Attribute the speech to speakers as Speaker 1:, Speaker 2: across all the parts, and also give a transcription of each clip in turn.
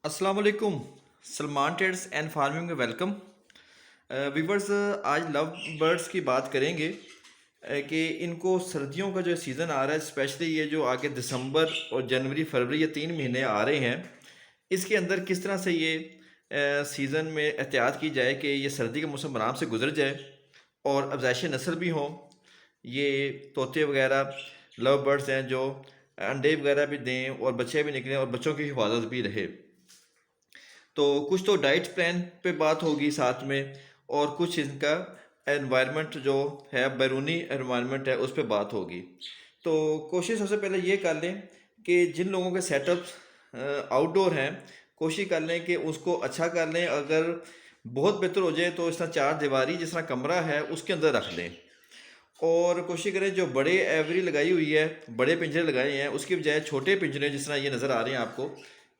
Speaker 1: अस्सलाम वालेकुम। Salman trades and farming में वेलकम। वीवर्स, आज लव बर्ड्स की बात करेंगे कि इनको सर्दियों का जो सीज़न आ रहा है, स्पेशली ये जो आगे दिसंबर और जनवरी फरवरी ये 3 महीने आ रहे हैं, इसके अंदर किस तरह से ये सीज़न में एहतियात की जाए कि ये सर्दी का मौसम आराम से गुजर जाए और अफजाइश नस्ल भी हों। ये तोते वगैरह लव बर्ड्स हैं जो अंडे वगैरह भी दें और बच्चे भी निकलें और बच्चों की हिफाजत भी रहे। तो कुछ तो डाइट प्लान पे बात होगी साथ में, और कुछ इनका एनवायरनमेंट जो है, बैरूनी एनवायरनमेंट है, उस पर बात होगी। तो कोशिश सबसे पहले ये कर लें कि जिन लोगों के सेटअप आउटडोर हैं, कोशिश कर लें कि उसको अच्छा कर लें। अगर बहुत बेहतर हो जाए तो इस तरह चार दीवारी जिस तरह कमरा है उसके अंदर रख लें। और कोशिश करें जो बड़े एवरी लगाई हुई है, बड़े पिंजरे लगाए हैं, उसकी बजाय छोटे पिंजरे जिस तरह ये नज़र आ रहे हैं आपको,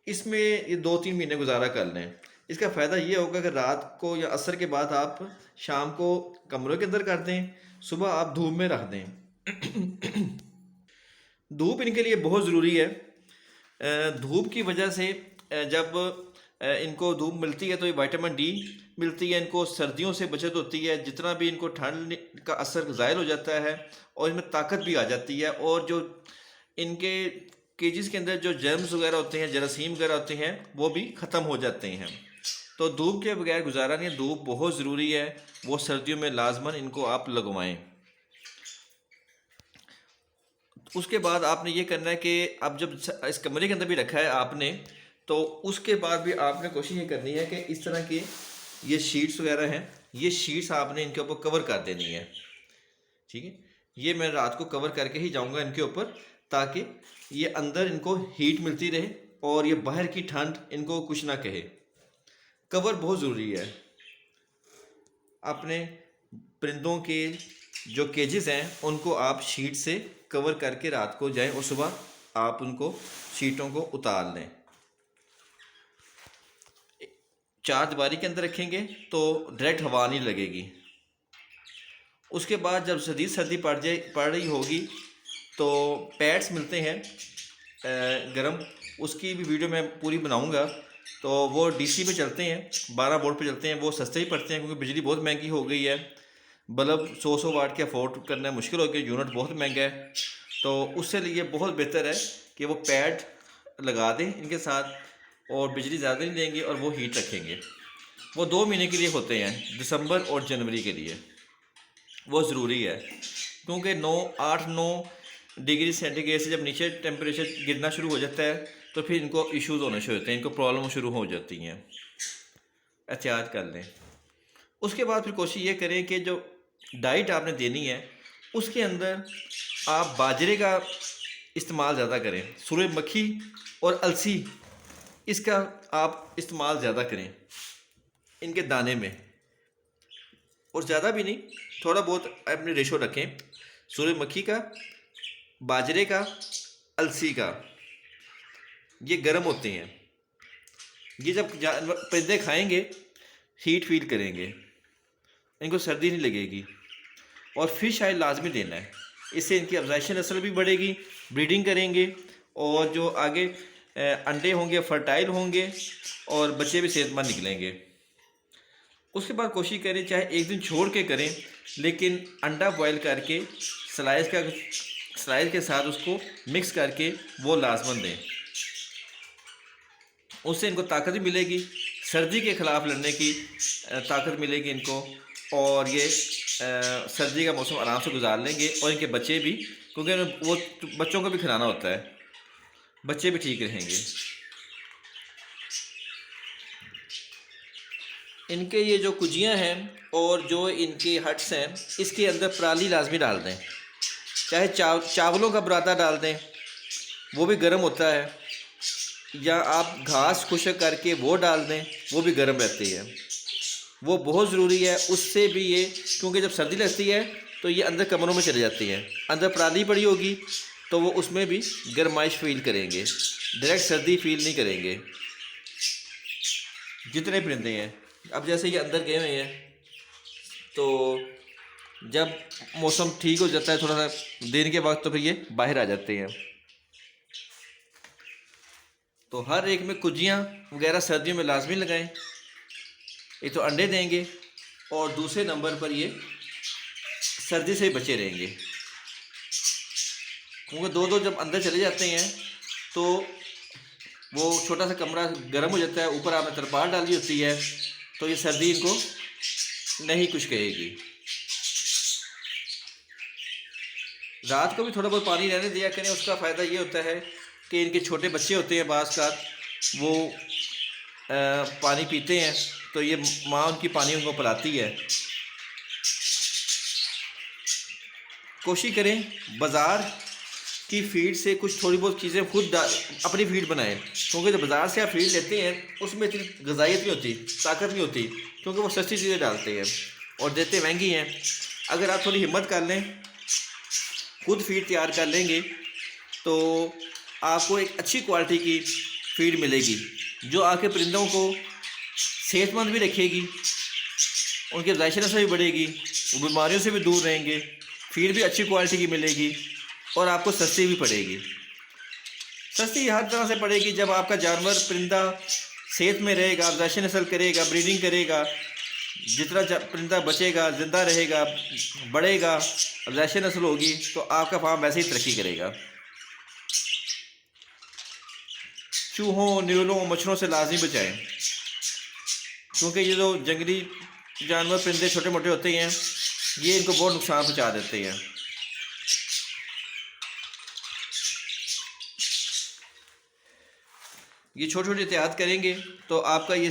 Speaker 1: इसमें ये 2-3 महीने गुजारा कर लें। इसका फ़ायदा ये होगा कि रात को या असर के बाद आप शाम को कमरों के अंदर कर दें, सुबह आप धूप में रख दें। धूप इनके लिए बहुत ज़रूरी है। धूप की वजह से जब इनको धूप मिलती है तो ये विटामिन डी मिलती है, इनको सर्दियों से बचत होती है, जितना भी इनको ठंड का असर ज़ायल हो जाता है और इनमें ताकत भी आ जाती है। और जो इनके केजेस के अंदर जो जर्म्स वगैरह होते हैं, जरासीम वगैरह होते हैं, वो भी ख़त्म हो जाते हैं। तो धूप के बगैर गुजारा नहीं है, धूप बहुत ज़रूरी है। वो सर्दियों में लाजमन इनको आप लगवाएं। उसके बाद आपने ये करना है कि अब जब इस कमरे के अंदर भी रखा है आपने, तो उसके बाद भी आपने कोशिश ये करनी है कि इस तरह की ये शीट्स वगैरह हैं, ये शीट्स आपने इनके ऊपर कवर कर देनी है। ठीक है, ये मैं रात को कवर करके ही जाऊंगा इनके ऊपर, ताकि ये अंदर इनको हीट मिलती रहे और ये बाहर की ठंड इनको कुछ ना कहे। कवर बहुत ज़रूरी है। अपने परिंदों के जो केजेस हैं उनको आप शीट से कवर करके रात को जाएं और सुबह आप उनको शीटों को उतार लें। चार दीवारी के अंदर रखेंगे तो डायरेक्ट हवा नहीं लगेगी। उसके बाद जब शदीद सर्दी पड़ रही होगी तो पैड्स मिलते हैं गरम, उसकी भी वीडियो मैं पूरी बनाऊंगा। तो वो डीसी पे चलते हैं, 12 वोल्ट पे चलते हैं, वो सस्ते ही पड़ते हैं क्योंकि बिजली बहुत महंगी हो गई है। बल्ब 100 वाट के अफोर्ड करना मुश्किल हो गया, यूनिट बहुत महंगा है। तो उससे लिए बहुत बेहतर है कि वो पैड लगा दें इनके साथ, और बिजली ज़्यादा नहीं लेंगे और वो हीट रखेंगे। वो 2 महीने के लिए होते हैं, दिसंबर और जनवरी के लिए। वो ज़रूरी है क्योंकि 8-9 डिग्री सेंटीग्रेड से जब नीचे टेम्परेचर गिरना शुरू हो जाता है तो फिर इनको इश्यूज़ होने शुरू होते हैं, इनको प्रॉब्लम शुरू हो जाती हैं। एहतियात कर लें। उसके बाद फिर कोशिश ये करें कि जो डाइट आपने देनी है उसके अंदर आप बाजरे का इस्तेमाल ज़्यादा करें, सूरजमुखी और अलसी, इसका आप इस्तेमाल ज़्यादा करें इनके दाने में। और ज़्यादा भी नहीं, थोड़ा बहुत अपने रेशो रखें, सूरजमुखी का, बाजरे का, अलसी का। ये गर्म होते हैं, ये जब परिंदे खाएंगे हीट फील करेंगे, इनको सर्दी नहीं लगेगी। और फिश ऑयल लाजमी देना है, इससे इनकी अफजाइश नस्ल भी बढ़ेगी, ब्रीडिंग करेंगे और जो आगे अंडे होंगे फर्टाइल होंगे और बच्चे भी सेहतमंद निकलेंगे। उसके बाद कोशिश करें चाहे एक दिन छोड़ के करें, लेकिन अंडा बॉयल करके स्लाइस के साथ उसको मिक्स करके वो लाजमन दें। उससे इनको ताकत भी मिलेगी, सर्दी के ख़िलाफ़ लड़ने की ताकत मिलेगी इनको, और ये सर्दी का मौसम आराम से गुजार लेंगे। और इनके बच्चे भी, क्योंकि वो बच्चों को भी खिलाना होता है, बच्चे भी ठीक रहेंगे। इनके ये जो कुजियाँ हैं और जो इनके हट्स हैं, इसके अंदर पराली लाजमी डाल दें, चाहे चावलों का बुरादा डाल दें, वो भी गर्म होता है, या आप घास खुशक करके वो डाल दें, वो भी गर्म रहती है। वो बहुत ज़रूरी है, उससे भी ये, क्योंकि जब सर्दी लगती है तो ये अंदर कमरों में चले जाती है, अंदर पराली पड़ी होगी तो वो उसमें भी गर्माइश फील करेंगे, डायरेक्ट सर्दी फील नहीं करेंगे जितने परिंदे हैं। अब जैसे ये अंदर गए हुए हैं, तो जब मौसम ठीक हो जाता है थोड़ा सा दिन के वक्त, तो फिर ये बाहर आ जाते हैं। तो हर एक में कुजियाँ वगैरह सर्दियों में लाजमी लगाएं। एक तो अंडे देंगे और दूसरे नंबर पर ये सर्दी से बचे रहेंगे, क्योंकि दो दो जब अंदर चले जाते हैं तो वो छोटा सा कमरा गर्म हो जाता है, ऊपर आपने तरपाल डाली होती है, तो ये सर्दी इनको नहीं कुछ कहेगी। रात को भी थोड़ा बहुत पानी रहने दिया करें, उसका फ़ायदा ये होता है कि इनके छोटे बच्चे होते हैं बाज़ का, वो पानी पीते हैं तो ये माँ उनकी पानी उनको पिलाती है। कोशिश करें बाज़ार की फीड से कुछ थोड़ी बहुत चीज़ें खुद अपनी फीड बनाएं, क्योंकि जो बाज़ार से आप फीड लेते हैं उसमें इतनी गज़ाइयत नहीं होती, ताकत नहीं होती, क्योंकि वो सस्ती चीज़ें डालते हैं और देते महंगी हैं। अगर आप थोड़ी हिम्मत कर लें, खुद फीड तैयार कर लेंगे, तो आपको एक अच्छी क्वालिटी की फीड मिलेगी जो आपके परिंदों को सेहतमंद भी रखेगी, उनके ज़ायशे नस्ल भी बढ़ेगी, वो बीमारियों से भी दूर रहेंगे, फीड भी अच्छी क्वालिटी की मिलेगी और आपको सस्ती भी पड़ेगी। सस्ती हर तरह से पड़ेगी जब आपका जानवर परिंदा सेहत में रहेगा, ज़ायशे नस्ल करेगा, ब्रीडिंग करेगा, जितना परिंदा बचेगा, ज़िंदा रहेगा, बढ़ेगा, ज़ायशे नस्ल होगी, तो आपका फार्म वैसे ही तरक्की करेगा। चूहों, नीलों, मच्छरों से लाजमी बचाएं, क्योंकि ये जो जंगली जानवर परिंदे छोटे मोटे होते हैं, ये इनको बहुत नुकसान पहुंचा देते हैं। ये छोटी छोटी एहतियात करेंगे तो आपका ये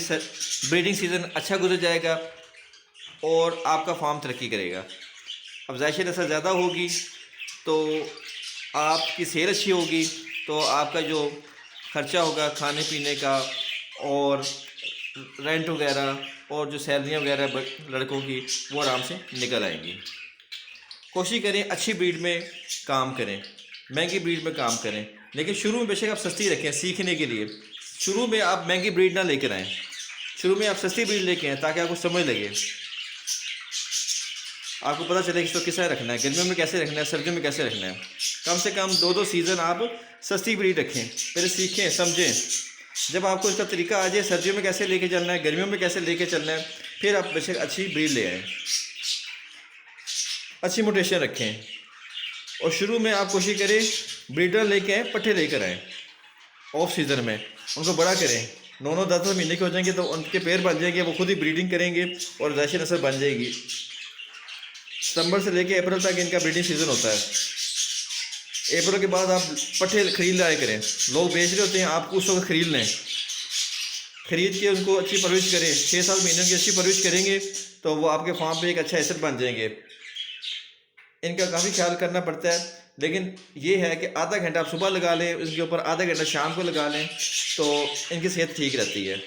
Speaker 1: ब्रीडिंग सीज़न अच्छा गुजर जाएगा और आपका फार्म तरक्की करेगा। अब ज़ायशे नस्ल ज़्यादा होगी तो आपकी सेल अच्छी होगी, तो आपका जो खर्चा होगा खाने पीने का और रेंट वगैरह और जो सैलरियाँ वगैरह लड़कों की, वो आराम से निकल आएंगी। कोशिश करें अच्छी ब्रीड में काम करें, महंगी ब्रीड में काम करें, लेकिन शुरू में बेशक आप सस्ती रखें सीखने के लिए। शुरू में आप महंगी ब्रीड ना लेकर आएँ, शुरू में आप सस्ती ब्रीड लेके आएँ ताकि आपको समझ लगे, आपको पता चले कि इसको किस तरह रखना है, गर्मियों में कैसे रखना है, सर्दियों में कैसे रखना है। कम से कम दो दो सीज़न आप सस्ती ब्रीड रखें, पहले सीखें समझें। जब आपको इसका तरीका आ जाए सर्दियों में कैसे लेके चलना है, गर्मियों में कैसे लेके चलना है, फिर आप बेशक अच्छी ब्रीड ले आएँ, अच्छी मोटेशन रखें। और शुरू में आप कोशिश करें ब्रीडर लेके आएँ, पट्ठे लेकर आएँ, ऑफ सीज़न में उनको बड़ा करें, 9-9 10-10 महीने के हो जाएंगे तो उनके पैर बन जाएंगे, वो खुद ही ब्रीडिंग करेंगे और ज़ायशे नस्ल बन जाएगी। सितंबर से लेके अप्रैल तक इनका ब्रीडिंग सीज़न होता है। अप्रैल के बाद आप पट्ठे खरीद लाया करें, लोग बेच रहे होते हैं, आपको उस वक्त खरीद लें, खरीद के उनको अच्छी परवरिश करें। 6-7 महीनों की अच्छी परवरिश करेंगे तो वो आपके फार्म पे एक अच्छा एसेट बन जाएंगे। इनका काफ़ी ख्याल करना पड़ता है, लेकिन ये है कि आधा घंटा आप सुबह लगा लें, इसके ऊपर आधा घंटा शाम को लगा लें तो इनकी सेहत ठीक रहती है।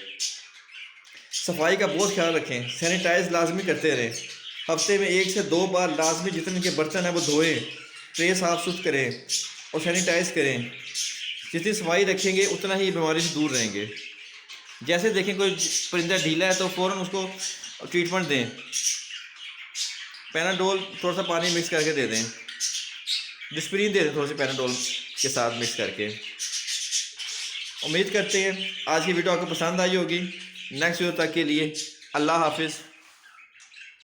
Speaker 1: सफाई का बहुत ख्याल रखें, सैनिटाइज लाजमी करते रहें, हफ्ते में 1 से 2 बार लाजमी जितने इनके बर्तन हैं वो धोएं, ट्रे साफ सुथ करें और सैनिटाइज़ करें। जितनी सफाई रखेंगे उतना ही बीमारी से दूर रहेंगे। जैसे देखें कोई परिंदा ढीला है तो फ़ौरन उसको ट्रीटमेंट दें, पैनाडोल थोड़ा सा पानी मिक्स करके दे दें, डिस्प्रिन दे दें थोड़ी सी पैनाडोल के साथ मिक्स करके। उम्मीद करते हैं आज की वीडियो आपको पसंद आई होगी। नेक्स्ट वीडियो तक के लिए अल्लाह हाफिज़।